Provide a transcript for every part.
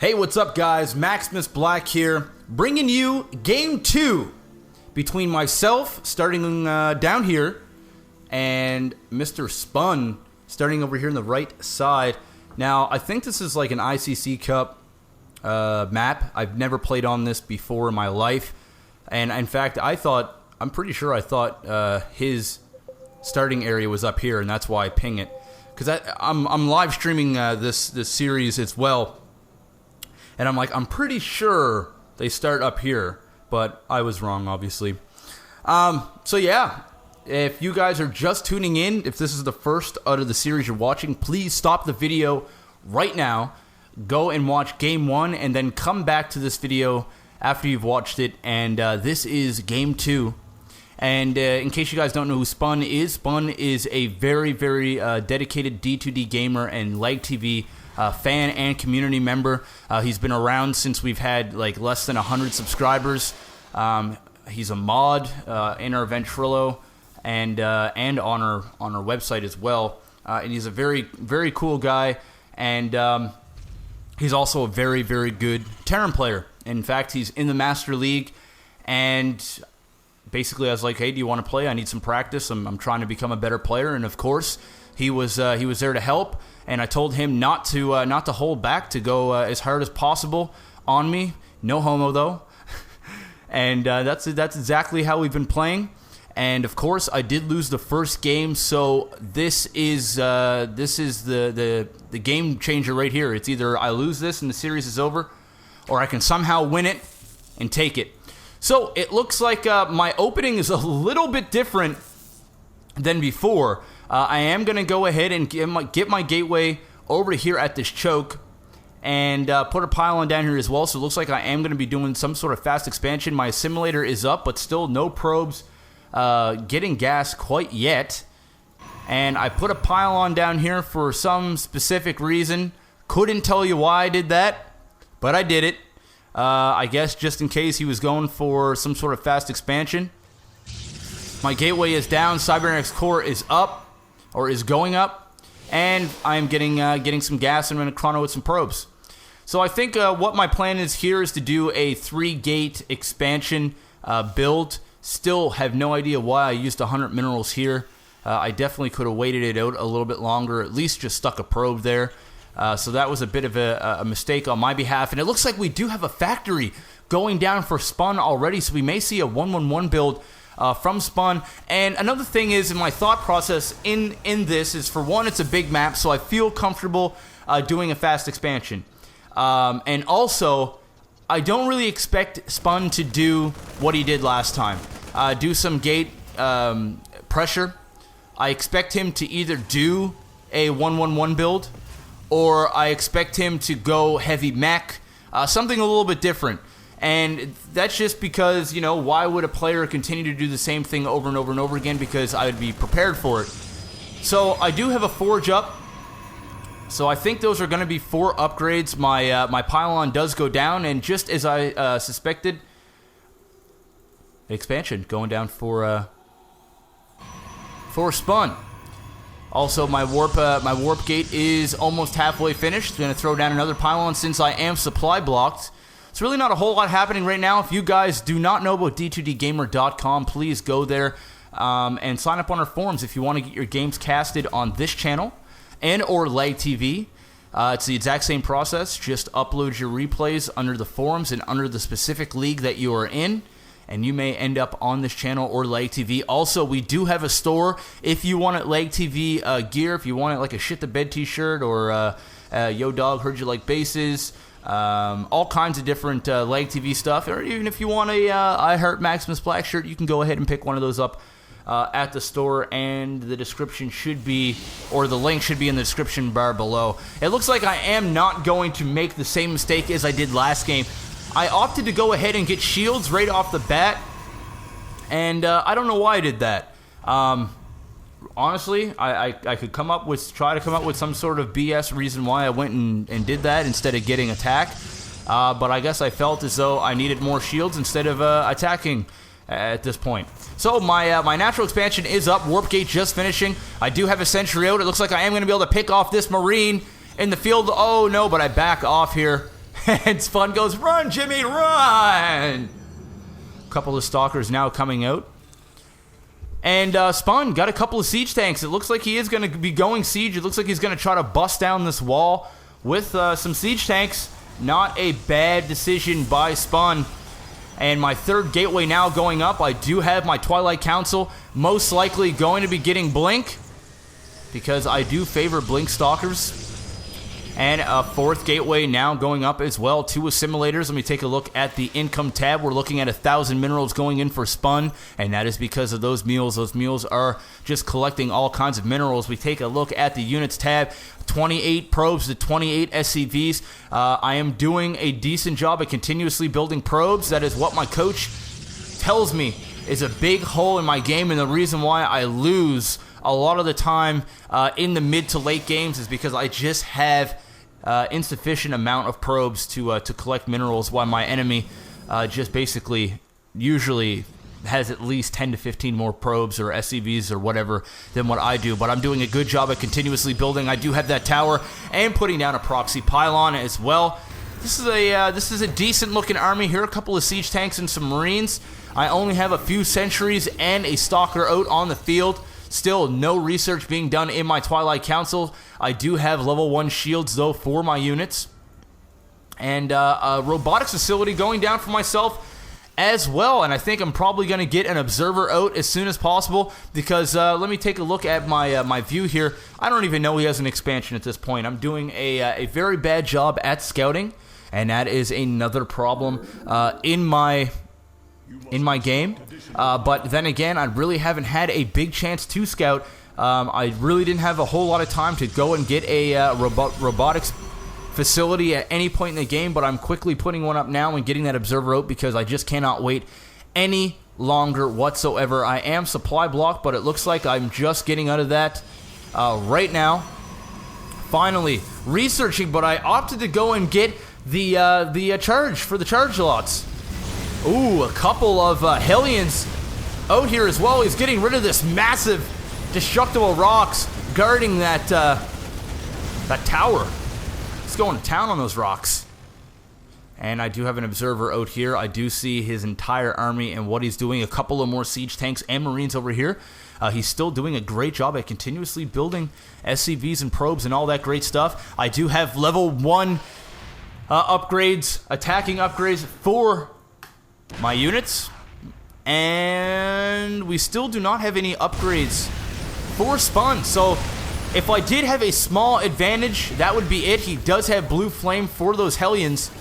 Hey, what's up guys? MaximusBlack here, bringing you Game 2 between myself, starting down here, and Mr. Spun, starting over here on the right side. Now, I think this is like an ICC Cup map. I've never played on this before in my life, and in fact, I'm pretty sure I thought his starting area was up here, and that's why I ping it. Because I'm live streaming this series as well. And I'm like, I'm pretty sure they start up here, but I was wrong, obviously. So yeah, if you guys are just tuning in, if this is the first out of the series you're watching, please stop the video right now, go and watch Game 1, and then come back to this video after you've watched it. And this is Game 2. And in case you guys don't know who Spun is a very, very dedicated D2D gamer and Leg TV fan and community member. He's been around since we've had like less than 100 subscribers. He's a mod in our Ventrilo and on our website as well. And he's a very, very cool guy. And he's also a very, very good Terran player. In fact, he's in the Master League. And basically, I was like, hey, do you want to play? I need some practice. I'm trying to become a better player. And of course, he was there to help. And I told him not to hold back, to go as hard as possible on me. No homo though. And that's exactly how we've been playing. And of course, I did lose the first game, so this is the game changer right here. It's either I lose this and the series is over, or I can somehow win it and take it. So it looks like my opening is a little bit different than before. I am going to go ahead and get my gateway over to here at this choke and put a pylon down here as well. So it looks like I am going to be doing some sort of fast expansion. My assimilator is up, but still no probes getting gas quite yet. And I put a pylon down here for some specific reason. Couldn't tell you why I did that, but I did it. I guess just in case he was going for some sort of fast expansion. My gateway is down, Cybernetics core is up, or is going up, and I'm getting some gas, and I'm going to chrono with some probes. So I think what my plan is here is to do a 3-gate expansion build. Still have no idea why I used 100 minerals here. I definitely could have waited it out a little bit longer, at least just stuck a probe there. So that was a bit of a mistake on my behalf. And it looks like we do have a factory going down for Spun already, so we may see a 1-1-1 build from Spun. And another thing is, in my thought process in this is, for one, it's a big map, so I feel comfortable doing a fast expansion. And also, I don't really expect Spun to do what he did last time. Do some gate pressure. I expect him to either do a 1-1-1 build, or I expect him to go heavy mech, something a little bit different. And that's just because, you know, why would a player continue to do the same thing over and over and over again? Because I would be prepared for it. So I do have a forge up. So I think those are going to be 4 upgrades. My pylon does go down, and just as I suspected, expansion going down for Spun. Also, my warp gate is almost halfway finished. Going to throw down another pylon since I am supply blocked. It's really not a whole lot happening right now. If you guys do not know about d2dgamer.com, please go there and sign up on our forums if you want to get your games casted on this channel and or Leg TV. It's the exact same process. Just upload your replays under the forums and under the specific league that you are in, and you may end up on this channel or Leg TV. Also, we do have a store if you want Leg TV gear. If you want it like a shit the bed t-shirt, or yo dog, heard you like bases. All kinds of different Leg TV stuff, or even if you want a I Heart MaximusBlack shirt, you can go ahead and pick one of those up at the store, and the description should be, or the link should be in the description bar below. It looks like I am not going to make the same mistake as I did last game. I opted to go ahead and get shields right off the bat, and I don't know why I did that. Honestly, I could try to come up with some sort of BS reason why I went and did that instead of getting attack. But I guess I felt as though I needed more shields instead of attacking at this point. So my natural expansion is up. Warp gate just finishing. I do have a sentry out. It looks like I am going to be able to pick off this Marine in the field. Oh no, but I back off here. And Spun goes, run, Jimmy, run! A couple of Stalkers now coming out. And Spun got a couple of siege tanks. It looks like he is going to be going siege. It looks like he's going to try to bust down this wall with some siege tanks. Not a bad decision by Spun. And my third gateway now going up. I do have my Twilight Council most likely going to be getting Blink, because I do favor Blink Stalkers. And a fourth gateway now going up as well. 2 assimilators. Let me take a look at the income tab. We're looking at 1,000 minerals going in for Spun, and that is because of those mules. Those mules are just collecting all kinds of minerals. We take a look at the units tab. 28 probes to 28 SCVs. I am doing a decent job at continuously building probes. That is what my coach tells me is a big hole in my game, and the reason why I lose a lot of the time in the mid to late games is because I just have insufficient amount of probes to collect minerals, while my enemy just basically usually has at least 10 to 15 more probes or SCVs or whatever than what I do. But I'm doing a good job at continuously building. I do have that tower and putting down a proxy pylon as well. This is a decent looking army here. A couple of siege tanks and some marines. I only have a few sentries and a stalker out on the field. Still, no research being done in my Twilight Council. I do have level 1 shields, though, for my units. And a robotics facility going down for myself as well. And I think I'm probably going to get an observer out as soon as possible, because let me take a look at my view here. I don't even know he has an expansion at this point. I'm doing a very bad job at scouting, and that is another problem in my game. But then again, I really haven't had a big chance to scout. I really didn't have a whole lot of time to go and get a robotics facility at any point in the game, but I'm quickly putting one up now and getting that observer out, because I just cannot wait any longer whatsoever. I am supply blocked, but it looks like I'm just getting out of that right now. Finally researching, but I opted to go and get the charge for the charge lots. Ooh, a couple of Hellions out here as well. He's getting rid of this massive destructible rocks guarding that tower. He's going to town on those rocks. And I do have an observer out here. I do see his entire army and what he's doing. A couple of more siege tanks and marines over here. He's still doing a great job at continuously building SCVs and probes and all that great stuff. I do have level 1 upgrades, attacking upgrades for my units, and we still do not have any upgrades for Spun. So if I did have a small advantage, that would be it. He does have blue flame for those Hellions,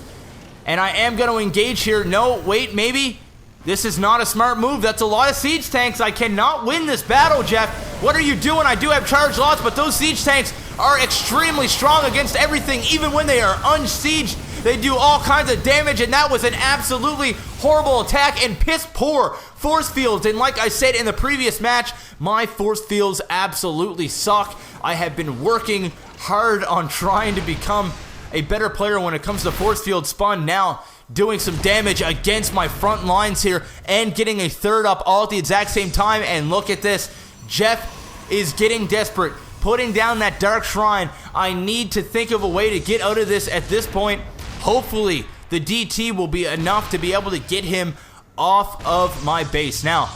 and I am going to engage here. No, wait, maybe this is not a smart move. That's a lot of siege tanks. I cannot win this battle, Jeff. What are you doing? I do have charge lots, but those siege tanks are extremely strong against everything. Even when they are unsieged, they do all kinds of damage, and that was an absolutely horrible attack and piss poor force fields. And like I said in the previous match, my force fields absolutely suck. I have been working hard on trying to become a better player when it comes to force field. Spun now doing some damage against my front lines here and getting a third up all at the exact same time. And look at this. Jeff is getting desperate, putting down that Dark Shrine. I need to think of a way to get out of this at this point. Hopefully, the DT will be enough to be able to get him off of my base. Now,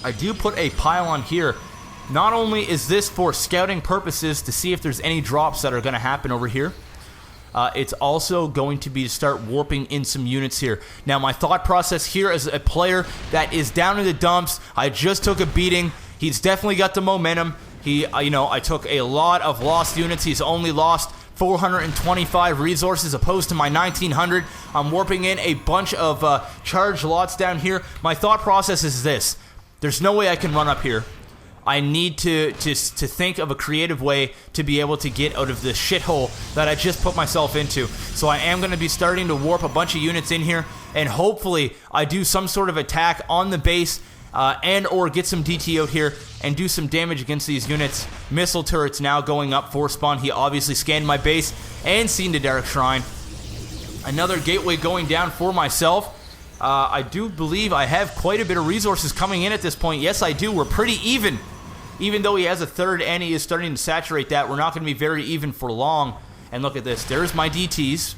I do put a pylon here. Not only is this for scouting purposes to see if there's any drops that are going to happen over here, it's also going to be to start warping in some units here. Now, my thought process here as a player that is down in the dumps, I just took a beating. He's definitely got the momentum. I took a lot of lost units. He's only lost 425 resources opposed to my 1900. I'm warping in a bunch of charge lots down here. My thought process is this. There's no way I can run up here. I need to think of a creative way to be able to get out of this shithole that I just put myself into. So I am going to be starting to warp a bunch of units in here, and hopefully I do some sort of attack on the base and or get some DT out here and do some damage against these units. Missile turrets now going up for Spawn. He obviously scanned my base and seen the Dark Shrine. Another gateway going down for myself. I do believe I have quite a bit of resources coming in at this point. Yes, I do. We're pretty even. Even though he has a third and he is starting to saturate that, we're not going to be very even for long. And look at this. There's my DTs.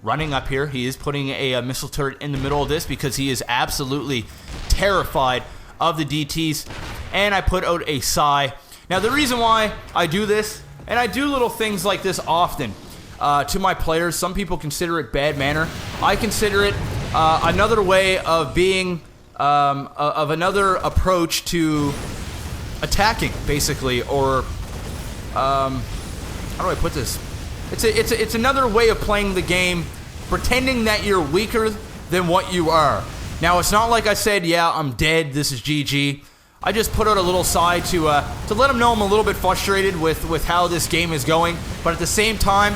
running up here. He is putting a missile turret in the middle of this because he is absolutely terrified of the DTs. And I put out a Psi. Now, the reason why I do this, and I do little things like this often to my players, some people consider it bad manner. I consider it another way of being, of another approach to attacking, basically, or how do I put this? It's another way of playing the game, pretending that you're weaker than what you are. Now, it's not like I said, yeah, I'm dead, this is GG. I just put out a little side to let them know I'm a little bit frustrated with how this game is going. But at the same time,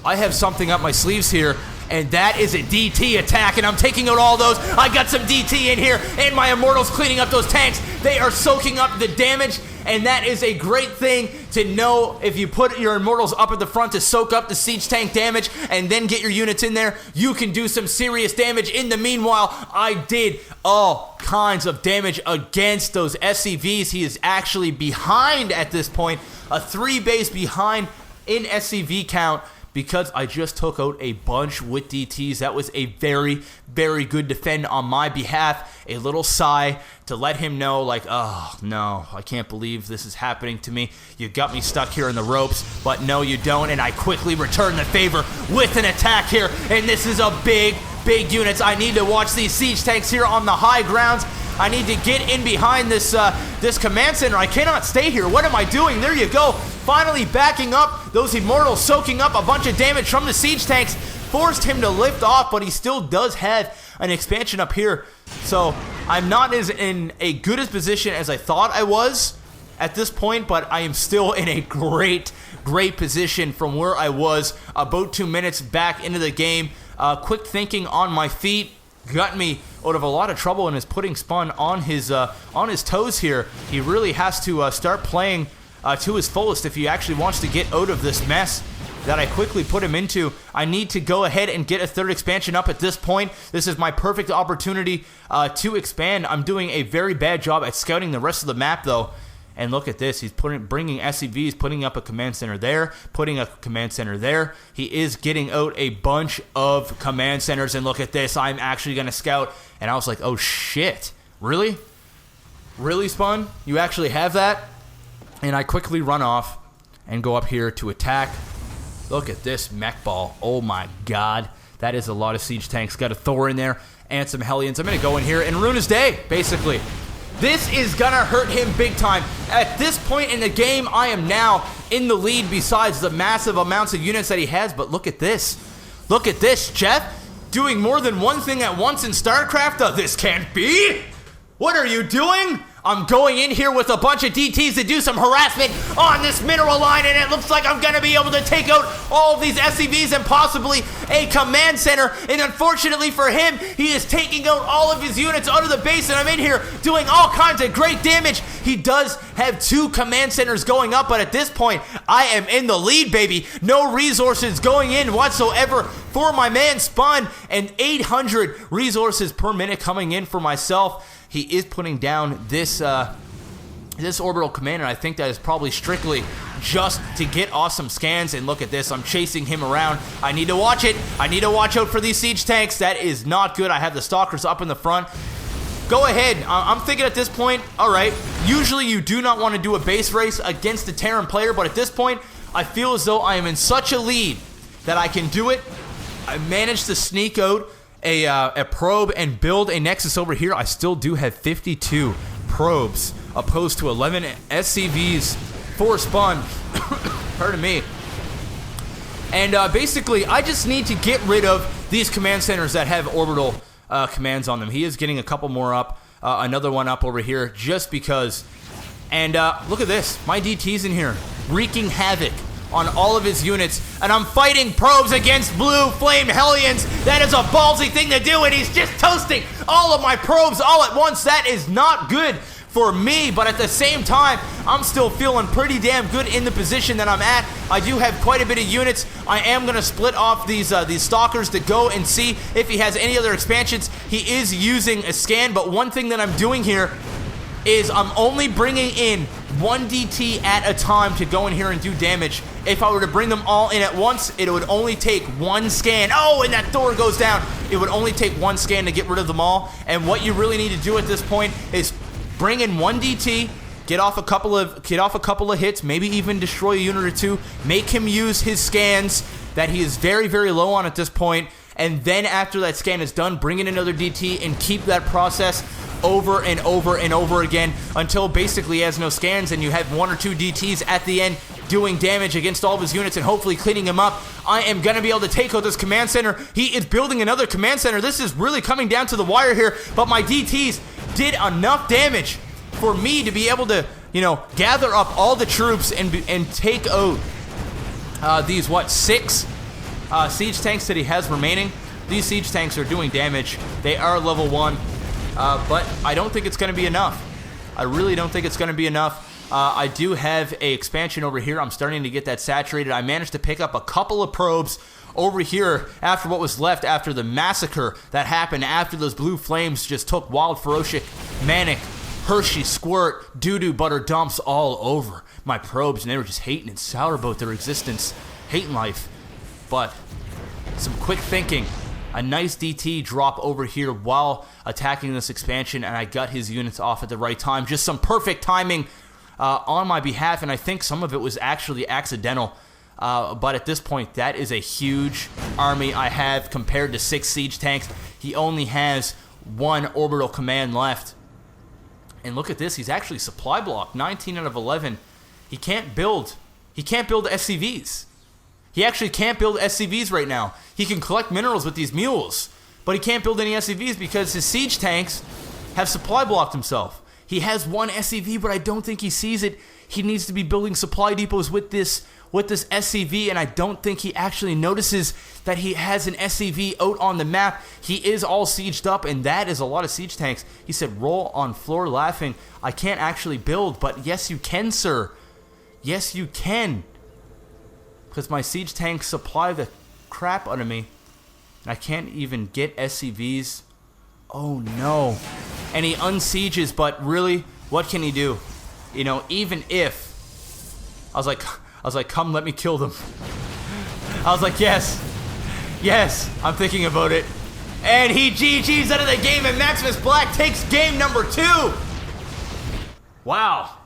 I have something up my sleeves here, and that is a DT attack, and I'm taking out all those. I got some DT in here, and my Immortals cleaning up those tanks. They are soaking up the damage, and that is a great thing to know. If you put your Immortals up at the front to soak up the siege tank damage and then get your units in there, you can do some serious damage. In the meanwhile, I did all kinds of damage against those SCVs. He is actually behind at this point, a 3 base behind in SCV count, because I just took out a bunch with DTs. That was a very, very good defend on my behalf. A little sigh to let him know, like, oh, no, I can't believe this is happening to me. You got me stuck here in the ropes, but no, you don't. And I quickly return the favor with an attack here. And this is a big, big units. I need to watch these siege tanks here on the high grounds. I need to get in behind this this command center. I cannot stay here. What am I doing? There you go. Finally backing up. Those Immortals soaking up a bunch of damage from the siege tanks. Forced him to lift off, but he still does have an expansion up here. So I'm not as in a good as position as I thought I was at this point, but I am still in a great, great position from where I was about 2 minutes back into the game. Quick thinking on my feet got me out of a lot of trouble and is putting Spun on his toes here. He really has to start playing to his fullest if he actually wants to get out of this mess that I quickly put him into. I need to go ahead and get a third expansion up at this point. This is my perfect opportunity to expand. I'm doing a very bad job at scouting the rest of the map, though. And look at this. He's bringing SCVs, putting up a command center there, putting a command center there. He is getting out a bunch of command centers. And look at this. I'm actually going to scout. And I was like, oh, shit. Really? Really, Spun? You actually have that? And I quickly run off and go up here to attack. Look at this mech ball. Oh, my God. That is a lot of siege tanks. Got a Thor in there and some Hellions. I'm going to go in here and ruin his day, basically. This is gonna hurt him big time. At this point in the game, I am now in the lead besides the massive amounts of units that he has. But look at this. Look at this, Jeff. Doing more than one thing at once in StarCraft? Oh, this can't be. What are you doing? I'm going in here with a bunch of DTs to do some harassment on this mineral line, and it looks like I'm going to be able to take out all of these SCVs and possibly a command center. And unfortunately for him, he is taking out all of his units out of the base, and I'm in here doing all kinds of great damage. He does have 2 command centers going up, but at this point, I am in the lead, baby. No resources going in whatsoever for my man Spun, and 800 resources per minute coming in for myself. He is putting down this orbital commander. I think that is probably strictly just to get awesome scans. And look at this. I'm chasing him around. I need to watch it. I need to watch out for these siege tanks. That is not good. I have the stalkers up in the front. Go ahead. I'm thinking at this point, all right, usually you do not want to do a base race against the Terran player, but at this point, I feel as though I am in such a lead that I can do it. I managed to sneak out a probe and build a Nexus over here. I still do have 52 probes opposed to 11 SCVs for Spun. Pardon me. And basically, I just need to get rid of these command centers that have orbital commands on them. He is getting a couple more up, another one up over here, just because. And look at this. My DT's in here, wreaking havoc on all of his units, and I'm fighting probes against blue flame Hellions. That is a ballsy thing to do, and he's just toasting all of my probes all at once. That is not good for me, but at the same time, I'm still feeling pretty damn good in the position that I'm at. I do have quite a bit of units. I am going to split off these stalkers to go and see if he has any other expansions. He is using a scan, but one thing that I'm doing here is I'm only bringing in 1 DT at a time to go in here and do damage. If I were to bring them all in at once, it would only take 1 scan. Oh, and that door goes down. It would only take 1 scan to get rid of them all. And what you really need to do at this point is bring in 1 DT, get off a couple of hits, maybe even destroy a unit or 2, make him use his scans that he is very, very low on at this point, and then after that scan is done, bring in another DT and keep that process over and over and over again until basically he has no scans and you have 1 or 2 DTs at the end doing damage against all of his units and hopefully cleaning him up. I am going to be able to take out this command center. He is building another command center. This is really coming down to the wire here, but my DTs did enough damage for me to be able to, gather up all the troops and take out these, 6 siege tanks that he has remaining. These siege tanks are doing damage. They are level 1. But I don't think it's going to be enough. I really don't think it's going to be enough. I do have a expansion over here. I'm starting to get that saturated. I managed to pick up a couple of probes over here after what was left after the massacre that happened after those blue flames just took wild, ferocious, manic, Hershey, squirt, doo-doo, butter dumps all over my probes, and they were just hating and sour about their existence, hating life. But some quick thinking. A nice DT drop over here while attacking this expansion, and I got his units off at the right time. Just some perfect timing on my behalf, and I think some of it was actually accidental. But at this point, that is a huge army I have compared to 6 siege tanks. He only has 1 orbital command left. And look at this, he's actually supply blocked, 19 out of 11. He can't build SCVs. He actually can't build SCVs right now. He can collect minerals with these mules, but he can't build any SCVs because his siege tanks have supply blocked himself. He has 1 SCV, but I don't think he sees it. He needs to be building supply depots with this SCV, and I don't think he actually notices that he has an SCV out on the map. He is all sieged up, and that is a lot of siege tanks. He said, roll on floor laughing. I can't actually build, but yes, you can, sir. Yes, you can. Because my siege tanks supply the crap out of me. I can't even get SCVs. Oh no. And he unsieges, but really, what can he do? Even if I was like, come let me kill them. I was like, yes, I'm thinking about it. And he GG's out of the game, and MaximusBlack takes game number 2. Wow.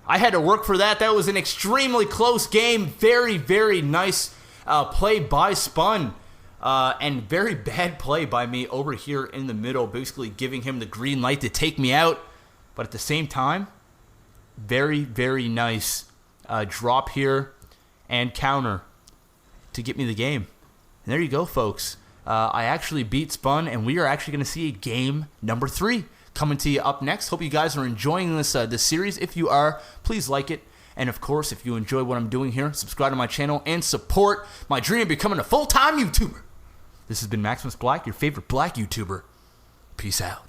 I had to work for that. That was an extremely close game. Very, very nice play by Spun. And very bad play by me over here in the middle, basically giving him the green light to take me out. But at the same time, very, very nice drop here and counter to get me the game. And there you go, folks. I actually beat Spun, and we are actually going to see game number 3 coming to you up next. Hope you guys are enjoying this series. If you are, please like it. And of course, if you enjoy what I'm doing here, subscribe to my channel and support my dream of becoming a full-time YouTuber. This has been MaximusBlack, your favorite black YouTuber. Peace out.